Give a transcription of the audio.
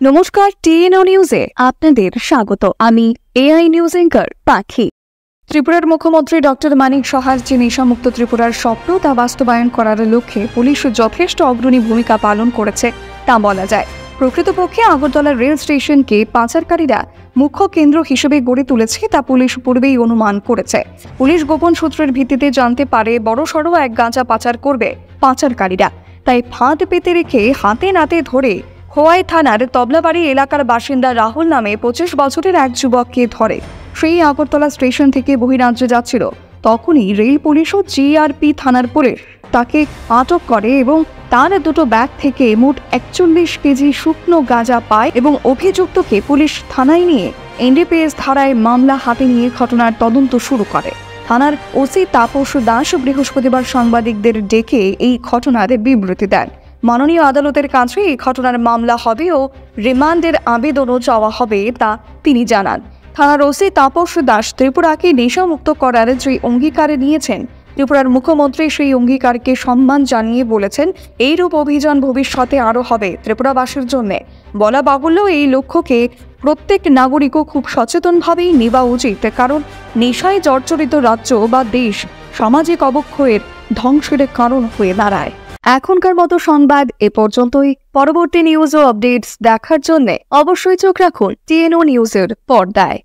নমস্কার, টিএনও নিউজে আপনাদের স্বাগত। আমি এআই নিউজ অ্যাঙ্কার পাখি। ত্রিপুরার মুখ্যমন্ত্রী ডক্টর মানিক সাহার যে নেশামুক্ত ত্রিপুরার স্বপ্ন তা বাস্তবায়ন করার লক্ষ্যে পুলিশ যথেষ্ট অগ্রণী ভূমিকা পালন করেছে তা বলা যায়। প্রকৃতপক্ষে আগরতলা রেল স্টেশনকে পাচারকারীরা মুখ্য কেন্দ্র হিসেবে গড়ে তুলেছে তা পুলিশ পূর্বেই অনুমান করেছে। পুলিশ গোপন সূত্রের ভিত্তিতে জানতে পারে বড়সড় এক গাঁজা পাচার করবে পাচারকারীরা, তাই ফাঁদ পেতে রেখে হাতে নাতে ধরে খোয়াই থানার তবলাবাড়ি এলাকার বাসিন্দা রাহুল নামে 25 বছরের এক যুবককে ধরে। সেই আগরতলা স্টেশন থেকে বহিরাজ্যে যাচ্ছিল, তখনই রেল পুলিশ ও জিআরপি থানার পুলিশ তাকে আটক করে এবং তার দুটো ব্যাগ থেকে মোট 41 কেজি শুকনো গাঁজা পায় এবং অভিযুক্তকে পুলিশ থানায় নিয়ে এনডিপিএস ধারায় মামলা হাতে নিয়ে ঘটনার তদন্ত শুরু করে। থানার ওসি তাপস দাস বৃহস্পতিবার সাংবাদিকদের ডেকে এই ঘটনার বিবৃতি দেন। মাননীয় আদালতের কাছে এই ঘটনার মামলা হবে ও রিমান্ডের আবেদনও চাওয়া হবে তা তিনি জানান। থানার ওসি তাপস দাস ত্রিপুরাকে নেশামুক্ত করার যে অঙ্গীকার নিয়েছেন, ত্রিপুরার মুখ্যমন্ত্রী সেই অঙ্গীকারকে সম্মান জানিয়ে বলেছেন এইরূপ অভিযান ভবিষ্যতে আরও হবে ত্রিপুরাবাসীর জন্য। বলা বাহুল্য, এই লক্ষ্যকে প্রত্যেক নাগরিকও খুব সচেতনভাবেই নেওয়া উচিত, কারণ নেশায় জর্জরিত রাজ্য বা দেশ সামাজিক অবক্ষয়ের ধ্বংসের কারণ হয়ে দাঁড়ায়। এখনকার মতো সংবাদ এ পর্যন্তই। পরবর্তী নিউজ ও আপডেটস দেখার জন্য অবশ্যই চোখ রাখুন টিএনও নিউজের পর্দায়।